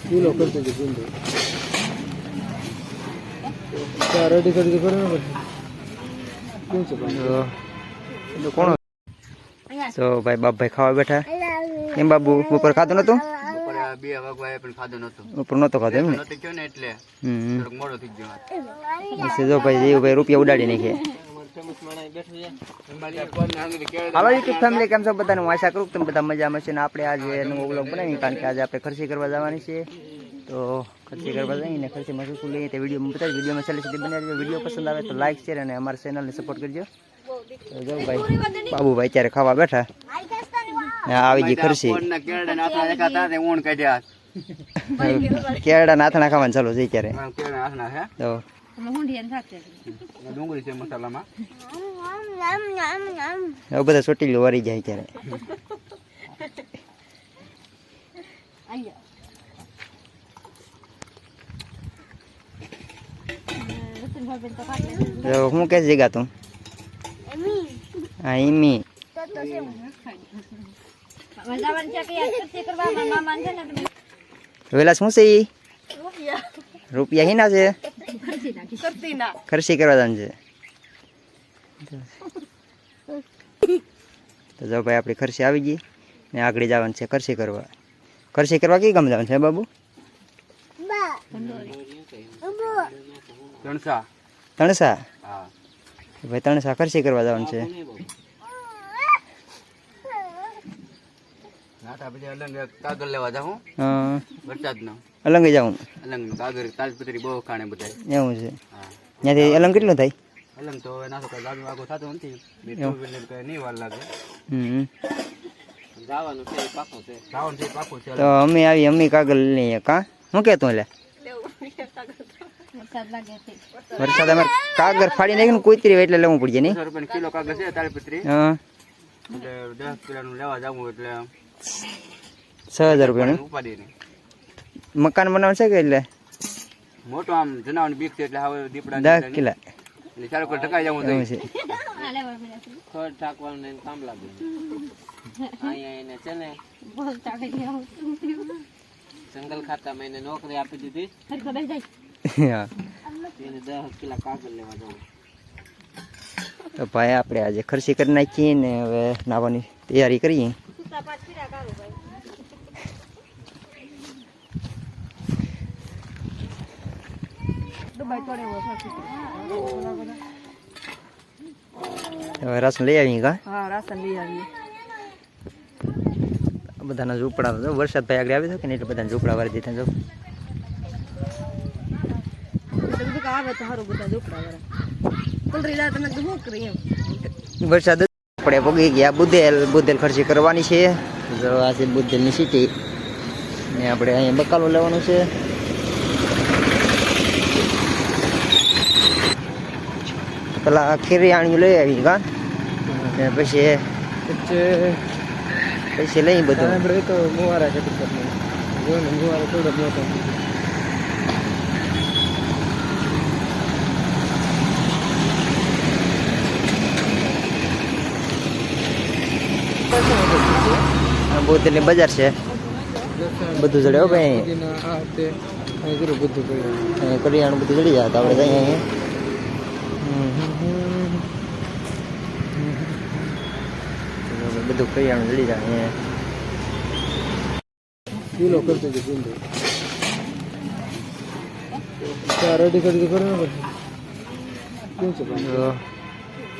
kilo करते थे kilo क्या रेडी कर दे करो ना कौन से तो कौन तो भाई बाप भाई खावा बैठा एम बाबू ऊपर खाधो नतो બપોરે 2 વાગ્યા પણ ખાધો નતો ऊपर नतो खाधो एम ने નતો કયો ને એટલે થોડુંક મોડો થઈ ગયો इसे जो भाई ये भाई रुपया उડાડી નાખે હાલો યુટ્યુબ ફેમિલી કેમ છો બધાને હું આશા કરું કે તમે બધા મજામાં છે ને આપણે આજે નવો વ્લોગ બનાવી કારણ કે આજે આપણે ખર્ચી કરવા જવાની છે તો ખર્ચી કરવા જઈને ખર્ચીમાં શું લઈએ તે વિડીયોમાં બતાવી વિડીયોમાં છેલ્લે સુધી બની રહેજો વિડીયો પસંદ આવે તો લાઈક શેર અને અમારા ચેનલને સપોર્ટ કરજો તો જો ભાઈ બાબુભાઈ અત્યારે ખાવા બેઠા આવી ગઈ ખર્ચી કેળડા નાથા દેખાતા તે ઊણ કાઢ્યા કેળડા નાથણા ખાવાનું ચાલુ છે અત્યારે કેળડા નાથના હે તો ડુંગળી છે મસાલામાં હવે બધા ચોટીલું વરી જાય અત્યારે હું કે જગ્યા તું હા ઈમી વેલા શું છે ઈ રૂપિયા હિના છે ખર્ચી કરવા જવાનું છે તો જો ભાઈ આપણી ખર્ચી આવી ગઈ ને આગળ જવાનું છે ખર્ચી કરવા કઈ ગામ જવાનું છે બાબુ તણસા તણસા હા ભાઈ તણસા ખર્ચી કરવા જવાનું છે નાથા પછી અલંગ કાગળ લેવા જાઉં હા વરસાદનો અલંગ જાઉં અલંગ કાગળ તાજપત્રી બહુ ખાણે બધા એવું છે ત્યાંથી અલંગ કેટલું થાય અલંગ તો હવે નાખો કઈ આગો થતો નથી બે કઈ નહીં વાર લાગે જવાનું છે પાકો છે જવાનું છે પાકો છે તો અમે કાગળ લઈએ કા શું કહેતું એટલે વરસાદ અમારે કાગળ ફાડી નાખીને કોઈતરી એટલે લેવું પડશે નહીં 100 રૂપિયા કિલો કાગળ છે તાજપત્રી હા એટલે 10 કિલોનું લેવા જવું એટલે 6000 રૂપિયાનું ઉપાડી નહીં મકાન બનાવવાનું છે કે એટલે મોટો આમ જનાવરની બીક છે એટલે હવે દીપડા 10 કિલા એટલે ચાલો કોઈ ઢકાઈ જવું એવું છે ખડ ટાકવાનું એને કામ લાગે અહીંયા એને છે ને જંગલ ખાતામાં એને નોકરી આપી દીધી હા એને 10 કિલા કાગળ લેવા જવું તો ભાઈ આપણે આજે ખર્ચી કરી નાખીએ ને હવે નાવાની તૈયારી કરીએ હવે રાશન લઈ આવીએ કા હા રાશન લઈ આવીએ બધાના ઝૂંપડા જો વરસાદ ભાઈ આગળ આવી શકે ને એટલે બધાને ઝૂંપડા વાળી દીધા જો આવે તો સારું બધા ઝૂંપડા વાળા તમે શું કરી એમ વરસાદ આપણે પગી ગયા બુધેલ ખર્ચી કરવાની છે જો આ છે બુધેલની સિટી ને આપણે અહીંયા બકાલો લેવાનું છે પેલા ખીરિયાણી લઈ આવી કા ને પછી લઈ બધું આપણે તો મુવારા છે જો ને મુવારા થોડો મોટો બુધેલની બજાર છે બધું જડે હો ભાઈ આ તે અહીં જરું બધું કર્યું કરિયાણું બધું જડી જાય તો આપણે જઈએ અહીંયા બધું કરિયાણું જડી જાય અહીંયા किलो करते थे किलो क्या रेडी कर दे करो ना कौन से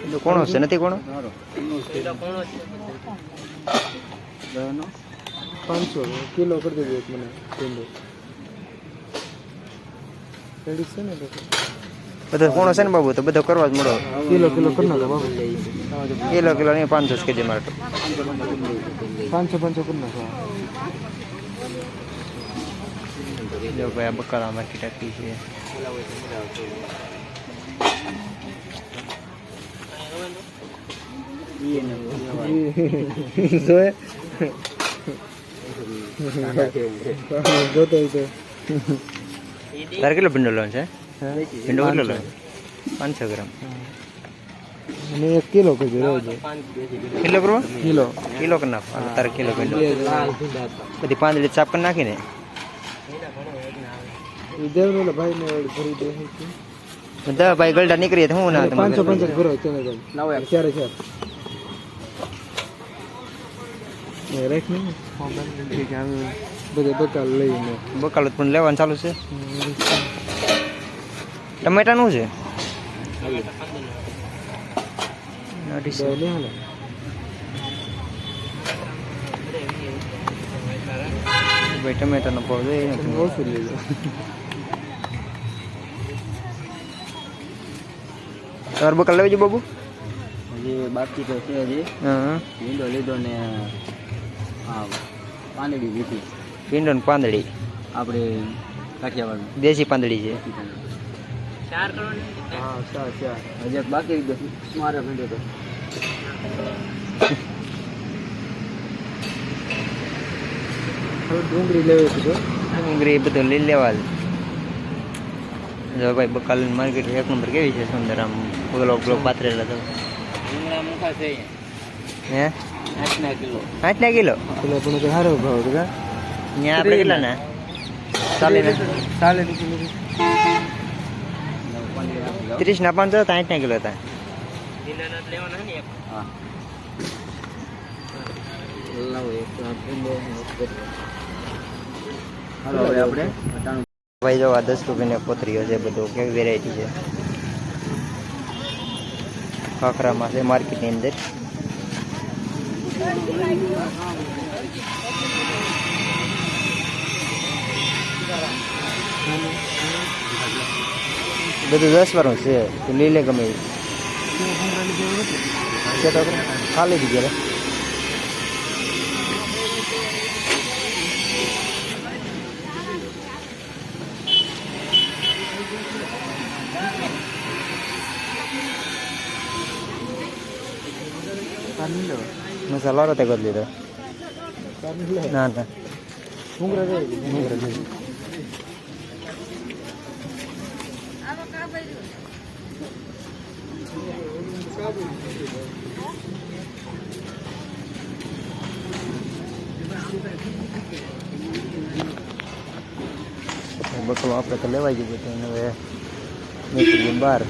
તો કોણો છે નથી કોણો 500 किलो कर दे एक મને કિલો રેડી છે ને બધો કોણો છે ને બાબુ તો બધો કરવા જ મળો કિલો કરી નાખો બાબુ કિલો નહીં 500 કેજી માટે 500 કરી નાખો જો ભાઈ આ બકાલા માર્કેટ આખી છે જોએ જોતો તો તારે કેટલો ભીંડો લેવાનો છે ભીંડો કેટલો લેવાનો 500 ગ્રામ અને 1 કિલો કરજો રોજ કિલો કરો કિલો કરી નાખો તારે કિલો ભીંડો બધી 5 લીટર સાફ કરી નાખીને એ દેવનો ઓલા ભાઈને ભરી દે છે 10 ભાઈ ગલડા નીકળીએ તો હું ના 550 ભરો ચલે ચારે ચાર એ રાખ ને બધે બકાલ લઈને બકાલ પણ લેવાનું ચાલુ છે ટમેટા નું છે ભાઈ ટમેટા નો ભાવ જોઈએ ઓછું લઈ લો તાર બકાલ લેવી છે બાબુ હજી બાકી તો છે હજી હા લીધો લીધો ને હા પાંદડી વીટી ભીંડો ને પાંદડી આપણે કાઠિયાવાડ દેશી પાંદડી છે હા ચાર હજી એક બાકી મારે ભીંડો તો ડુંગળી લેવી છે ડુંગળી બધું લઈ લેવા જો ભાઈ બકાલ માર્કેટ એક નંબર કેવી છે સુંદર આમ ઓગલો ઓગલો પાથરેલા તો રીંગણા મૂકા છે હે 8 કિલો 8 કિલો પેલા પણ તો સારો ભાવ હતો કા ત્યાં આપણે કેટલા ના ચાલે ને કિલો 30 ના 500 હતા 8 કિલો હતા હા લાવો એક હાલો હવે આપણે ભાઈ જો આ 10 રૂપિયાની કોથરીઓ છે બધું કેવી વેરાયટી છે ખાખરામાં છે માર્કેટની અંદર બધું 10 વાળું છે તો લઈ લે ગમે ખાલી દીધી મસાલા રોતે કરી લીધો ના ના બકલો આપણે તો લેવાઈ ગયું હતું હવે નીકળી બહાર